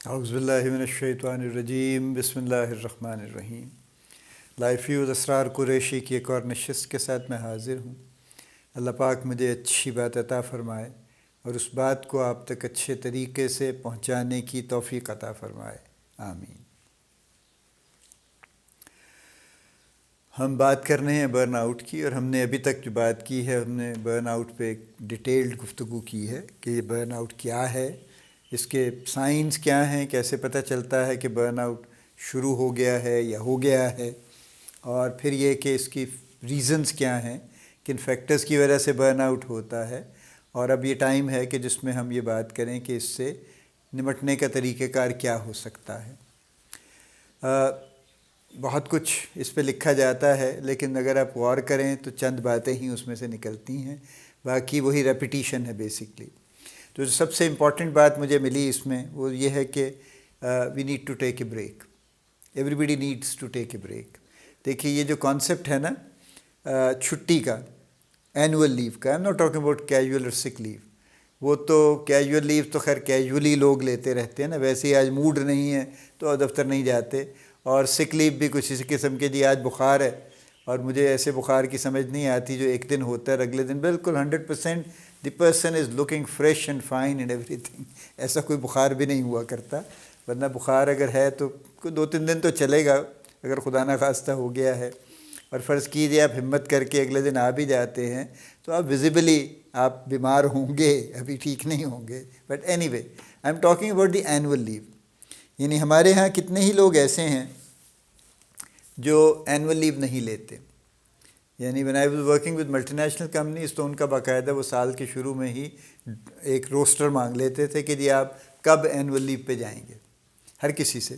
اعوذ باللہ من الشیطان الرجیم، بسم اللہ الرحمن الرحیم۔ لائف ویوز اسرار قریشی کی ایک اور نشست کے ساتھ میں حاضر ہوں۔ اللہ پاک مجھے اچھی بات عطا فرمائے اور اس بات کو آپ تک اچھے طریقے سے پہنچانے کی توفیق عطا فرمائے، آمین۔ ہم بات کر رہے ہیں برن آؤٹ کی، اور ہم نے ابھی تک جو بات کی ہے، ہم نے برن آؤٹ پہ ایک ڈیٹیلڈ گفتگو کی ہے کہ یہ برن آؤٹ کیا ہے، اس کے سائنس کیا ہیں، کیسے پتہ چلتا ہے کہ برن آؤٹ شروع ہو گیا ہے یا ہو گیا ہے، اور پھر یہ کہ اس کی ریزنز کیا ہیں، کن فیکٹرز کی وجہ سے برن آؤٹ ہوتا ہے۔ اور اب یہ ٹائم ہے کہ جس میں ہم یہ بات کریں کہ اس سے نمٹنے کا طریقہ کار کیا ہو سکتا ہے۔ بہت کچھ اس پہ لکھا جاتا ہے، لیکن اگر آپ غور کریں تو چند باتیں ہی اس میں سے نکلتی ہیں، باقی وہی ریپیٹیشن ہے بیسکلی۔ تو جو سب سے امپورٹنٹ بات مجھے ملی اس میں وہ یہ ہے کہ we need to take a break, everybody needs to take a break. دیکھیے یہ جو کانسیپٹ ہے نا چھٹی کا، اینول لیو کا، I am not talking about casual اور سک لیو، وہ تو کیجول لیو تو خیر کیجولی لوگ لیتے رہتے ہیں نا، ویسے ہی آج موڈ نہیں ہے تو دفتر نہیں جاتے، اور سک لیو بھی کچھ اسی قسم کے، جی آج بخار ہے اور مجھے ایسے بخار کی سمجھ نہیں آتی جو ایک دن ہوتا ہے اور اگلے دن بالکل 100% the person is looking fresh and fine and everything, ایسا کوئی بخار بھی نہیں ہوا کرتا۔ ورنہ بخار اگر ہے تو 2-3 دن تو چلے گا اگر خدا نخواستہ ہو گیا ہے، اور فرض کیجیے آپ ہمت کر کے اگلے دن آ بھی جاتے ہیں تو آپ ویزیبلی آپ بیمار ہوں گے، ابھی ٹھیک نہیں ہوں گے۔ But anyway I am talking about the annual leave, یعنی ہمارے ہاں کتنے ہی لوگ ایسے ہیں جو اینول لیو نہیں لیتے۔ یعنی when I was working with multi national companies تو ان کا باقاعدہ وہ سال کے شروع میں ہی ایک روسٹر مانگ لیتے تھے کہ جی آپ کب اینول لیو پہ جائیں گے، ہر کسی سے،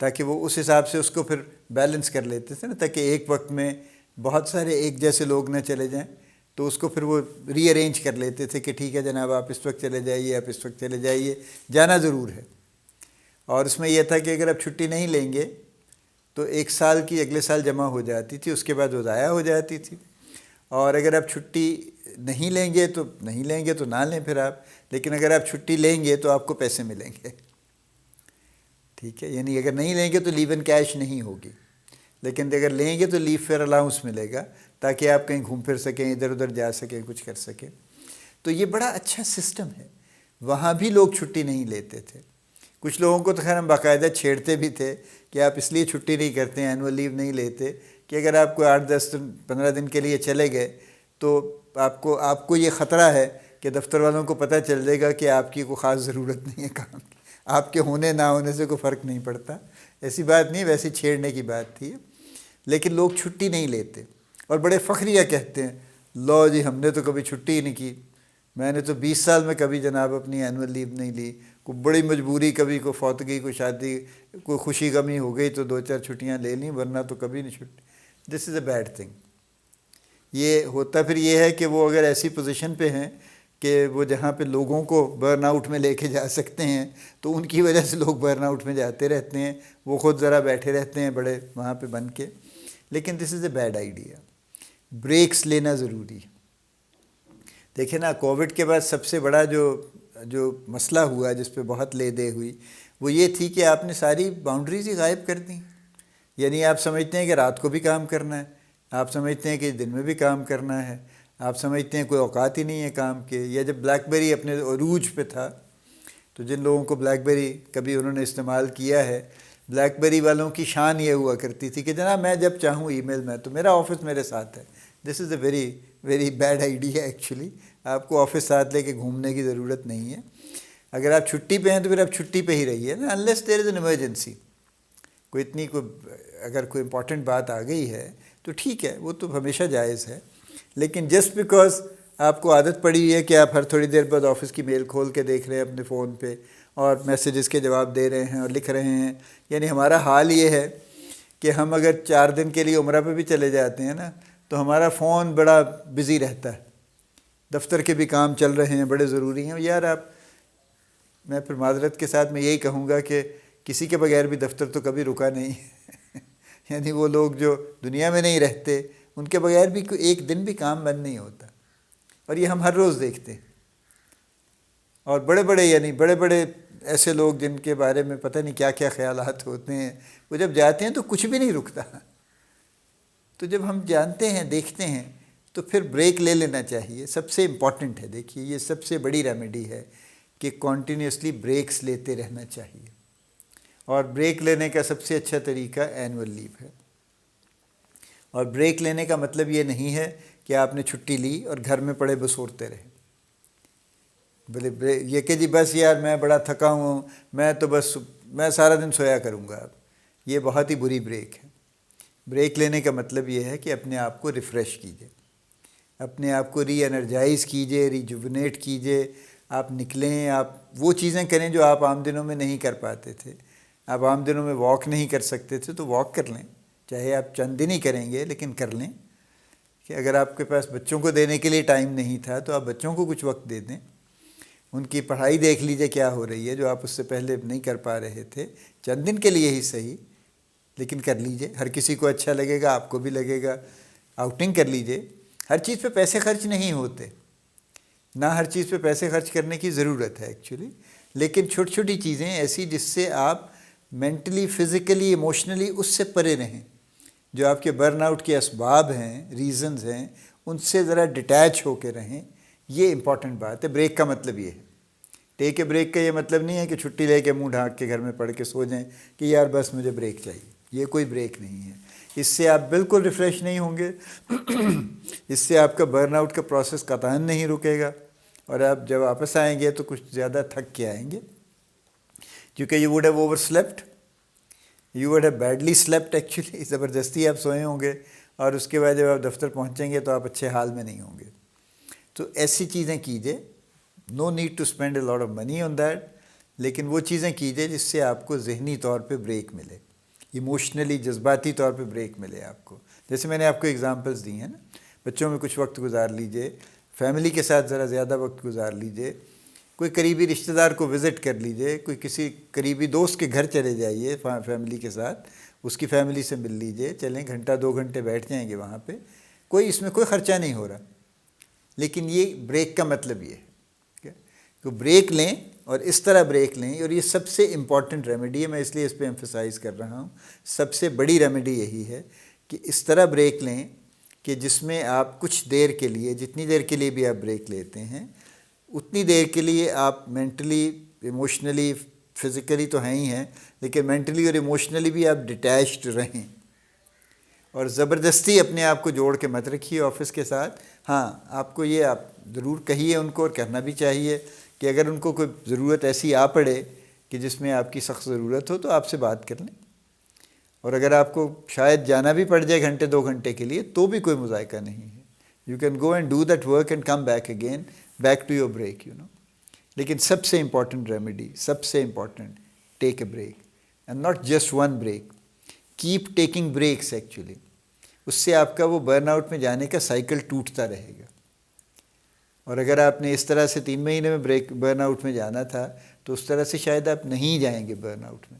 تاکہ وہ اس حساب سے اس کو پھر بیلنس کر لیتے تھے نا، تاکہ ایک وقت میں بہت سارے ایک جیسے لوگ نہ چلے جائیں، تو اس کو پھر وہ ری ارینج کر لیتے تھے کہ ٹھیک ہے جناب آپ اس وقت چلے جائیے، آپ اس وقت چلے جائیے، جانا ضرور ہے۔ اور اس میں یہ تھا کہ اگر آپ چھٹی نہیں لیں گے تو 1 سال کی اگلے سال جمع ہو جاتی تھی، اس کے بعد وہ ضائع ہو جاتی تھی، اور اگر آپ چھٹی نہیں لیں گے تو نہیں لیں گے تو نہ لیں پھر آپ، لیکن اگر آپ چھٹی لیں گے تو آپ کو پیسے ملیں گے، ٹھیک ہے۔ یعنی اگر نہیں لیں گے تو لیو ان کیش نہیں ہوگی، لیکن اگر لیں گے تو لیو فیئر الاؤنس ملے گا، تاکہ آپ کہیں گھوم پھر سکیں، ادھر ادھر جا سکیں، کچھ کر سکیں۔ تو یہ بڑا اچھا سسٹم ہے، وہاں بھی لوگ چھٹی نہیں لیتے تھے۔ کچھ لوگوں کو تو خیر ہم باقاعدہ چھیڑتے بھی تھے کہ آپ اس لیے چھٹی نہیں کرتے ہیں، اینول لیو نہیں لیتے کہ اگر آپ کو 8-10 دن 15 دن کے لیے چلے گئے تو آپ کو یہ خطرہ ہے کہ دفتر والوں کو پتہ چل جائے گا کہ آپ کی کوئی خاص ضرورت نہیں ہے کام کی، آپ کے ہونے نہ ہونے سے کوئی فرق نہیں پڑتا۔ ایسی بات نہیں، ویسے چھیڑنے کی بات تھی، لیکن لوگ چھٹی نہیں لیتے اور بڑے فخریہ کہتے ہیں لو جی ہم نے تو کبھی چھٹی ہی نہیں کی، میں نے تو 20 سال میں کبھی جناب اپنی اینول لیو نہیں لی، کوئی بڑی مجبوری، کبھی کوئی فوتگی، کوئی شادی، کوئی خوشی غمی ہو گئی تو 2-4 چھٹیاں لے لیں، ورنہ تو کبھی نہیں چھٹی۔ دس از اے بیڈ تھنگ۔ یہ ہوتا پھر یہ ہے کہ وہ اگر ایسی پوزیشن پہ ہیں کہ وہ جہاں پہ لوگوں کو برن آؤٹ میں لے کے جا سکتے ہیں تو ان کی وجہ سے لوگ برن آؤٹ میں جاتے رہتے ہیں، وہ خود ذرا بیٹھے رہتے ہیں بڑے وہاں پہ بن کے، لیکن دس is a bad idea. Breaks لینا ضروری ہے۔ دیکھیں نا کووڈ کے بعد سب سے بڑا جو مسئلہ ہوا جس پہ بہت لے دے ہوئی وہ یہ تھی کہ آپ نے ساری باؤنڈریز ہی غائب کر دیں۔ یعنی آپ سمجھتے ہیں کہ رات کو بھی کام کرنا ہے، آپ سمجھتے ہیں کہ دن میں بھی کام کرنا ہے، آپ سمجھتے ہیں کوئی اوقات ہی نہیں ہے کام کے۔ یا جب بلیک بیری اپنے عروج پہ تھا تو جن لوگوں کو بلیک بیری کبھی انہوں نے استعمال کیا ہے، بلیک بیری والوں کی شان یہ ہوا کرتی تھی کہ جناب میں جب چاہوں ای میل میں، تو میرا آفس میرے ساتھ ہے۔ This is a very bad idea actually. آپ کو آفس ساتھ لے کے گھومنے کی ضرورت نہیں ہے۔ اگر آپ چھٹی پہ ہیں تو پھر آپ چھٹی پہ ہی رہیے نا، unless there is an emergency, اگر کوئی امپورٹنٹ بات آ گئی ہے تو ٹھیک ہے، وہ تو ہمیشہ جائز ہے، لیکن جسٹ بیکاز آپ کو عادت پڑی ہوئی ہے کہ آپ ہر تھوڑی دیر بعد آفس کی میل کھول کے دیکھ رہے ہیں اپنے فون پہ اور میسیجز کے جواب دے رہے ہیں اور لکھ رہے ہیں، یعنی ہمارا حال یہ ہے کہ ہم اگر 4 دن کے لیے عمرہ پہ بھی چلے جاتے ہیں نا تو ہمارا فون بڑا بزی رہتا ہے، دفتر کے بھی کام چل رہے ہیں بڑے ضروری ہیں۔ یار میں پھر معذرت کے ساتھ میں یہی کہوں گا کہ کسی کے بغیر بھی دفتر تو کبھی رکا نہیں یعنی وہ لوگ جو دنیا میں نہیں رہتے ان کے بغیر بھی ایک دن بھی کام بند نہیں ہوتا، اور یہ ہم ہر روز دیکھتے ہیں۔ اور بڑے بڑے ایسے لوگ جن کے بارے میں پتہ نہیں کیا کیا خیالات ہوتے ہیں، وہ جب جاتے ہیں تو کچھ بھی نہیں رکتا. تو جب ہم جانتے ہیں، دیکھتے ہیں، تو پھر بریک لے لینا چاہیے. سب سے امپورٹنٹ ہے، دیکھیے یہ سب سے بڑی ریمیڈی ہے کہ کنٹینیوسلی بریکس لیتے رہنا چاہیے. اور بریک لینے کا سب سے اچھا طریقہ اینول لیو ہے. اور بریک لینے کا مطلب یہ نہیں ہے کہ آپ نے چھٹی لی اور گھر میں پڑے بسورتے رہے. بولے یہ کہ جی بس یار میں بڑا تھکا ہوں، میں سارا دن سویا کروں گا. اب یہ بہت ہی بری بریک ہے. بریک لینے کا مطلب یہ ہے کہ اپنے آپ کو ریفریش کیجیے، اپنے آپ کو ری انرجائز کیجیے، ریجوونیٹ کیجیے. آپ نکلیں، آپ وہ چیزیں کریں جو آپ عام دنوں میں نہیں کر پاتے تھے. آپ عام دنوں میں واک نہیں کر سکتے تھے تو واک کر لیں، چاہے آپ چند دن ہی کریں گے لیکن کر لیں. کہ اگر آپ کے پاس بچوں کو دینے کے لیے ٹائم نہیں تھا تو آپ بچوں کو کچھ وقت دے دیں. ان کی پڑھائی دیکھ لیجیے کیا ہو رہی ہے جو آپ اس سے پہلے نہیں کر پا رہے تھے. چند دن کے لیے ہی صحیح لیکن کر لیجیے. ہر کسی کو اچھا لگے گا، آپ کو بھی لگے گا. آؤٹنگ کر لیجیے. ہر چیز پہ پیسے خرچ نہیں ہوتے، نہ ہر چیز پہ پیسے خرچ کرنے کی ضرورت ہے ایکچولی. لیکن چھوٹی چھوٹی چیزیں ایسی جس سے آپ مینٹلی، فزیکلی، ایموشنلی اس سے پرے رہیں. جو آپ کے برن آؤٹ کے اسباب ہیں، ریزنز ہیں، ان سے ذرا ڈیٹیچ ہو کے رہیں. یہ امپورٹنٹ بات ہے. بریک کا مطلب یہ ہے. ٹیک اے بریک کا یہ مطلب نہیں ہے کہ چھٹی لے کے منہ ڈھانک کے گھر میں پڑھ کے سو جائیں کہ یار بس مجھے بریک چاہیے. یہ کوئی بریک نہیں ہے. اس سے آپ بالکل ریفریش نہیں ہوں گے. اس سے آپ کا برن آؤٹ کا پروسیس قطعاً نہیں رکے گا. اور آپ جب واپس آئیں گے تو کچھ زیادہ تھک کے آئیں گے، کیونکہ you would have over slept, you would have badly slept actually. زبردستی آپ سوئے ہوں گے اور اس کے بعد جب آپ دفتر پہنچیں گے تو آپ اچھے حال میں نہیں ہوں گے. تو ایسی چیزیں کیجیے. No need to spend a lot of money on that. لیکن وہ چیزیں کیجیے جس سے آپ کو ذہنی طور پہ بریک ملے، ایموشنلی، جذباتی طور پہ بریک ملے آپ کو. جیسے میں نے آپ کو اگزامپلس دی ہیں نا. بچوں میں کچھ وقت گزار لیجیے، فیملی کے ساتھ ذرا زیادہ وقت گزار لیجیے، کوئی قریبی رشتہ دار کو وزٹ کر لیجیے، کوئی کسی قریبی دوست کے گھر چلے جائیے فیملی کے ساتھ، اس کی فیملی سے مل لیجیے. چلیں گھنٹہ 2 گھنٹے بیٹھ جائیں گے وہاں پہ. اس میں کوئی خرچہ نہیں ہو رہا. لیکن یہ بریک کا مطلب یہ ہے کہ بریک لیں اور اس طرح بریک لیں. اور یہ سب سے امپورٹنٹ ریمیڈی ہے. میں اس لیے اس پہ ایمفسائز کر رہا ہوں. سب سے بڑی ریمیڈی یہی ہے کہ اس طرح بریک لیں کہ جس میں آپ کچھ دیر کے لیے، جتنی دیر کے لیے بھی آپ بریک لیتے ہیں، اتنی دیر کے لیے آپ مینٹلی، ایموشنلی، فزیکلی تو ہیں ہی ہیں، لیکن مینٹلی اور ایموشنلی بھی آپ ڈیٹیچڈ رہیں. اور زبردستی اپنے آپ کو جوڑ کے مت رکھیے آفس کے ساتھ. ہاں آپ کو یہ آپ ضرور کہیے ان کو، اور کہنا بھی چاہیے کہ اگر ان کو کوئی ضرورت ایسی آ پڑے کہ جس میں آپ کی سخت ضرورت ہو تو آپ سے بات کر لیں. اور اگر آپ کو شاید جانا بھی پڑ جائے گھنٹے 2 گھنٹے کے لیے تو بھی کوئی مذائقہ نہیں ہے. You can go and do that work and come back again, back to your break لیکن سب سے امپورٹنٹ ریمیڈی، سب سے important, take a break. And not just one break, keep taking breaks actually. اس سے آپ کا وہ برن آؤٹ میں جانے کا سائیکل ٹوٹتا رہے گا. اور اگر آپ نے اس طرح سے 3 مہینے میں برن آؤٹ میں جانا تھا تو اس طرح سے شاید آپ نہیں جائیں گے برن آؤٹ میں.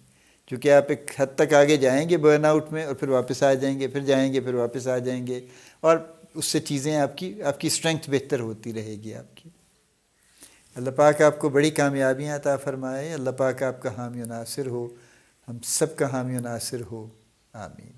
کیونکہ آپ ایک حد تک آگے جائیں گے برن آؤٹ میں اور پھر واپس آ جائیں گے، پھر جائیں گے، پھر واپس آ جائیں گے. اور اس سے چیزیں آپ کی اسٹرینگتھ بہتر ہوتی رہے گی آپ کی. اللہ پاک آپ کو بڑی کامیابیاں عطا فرمائے. اللہ پاک آپ کا حامی و ناصر ہو، ہم سب کا حامی و ناصر ہو. آمین.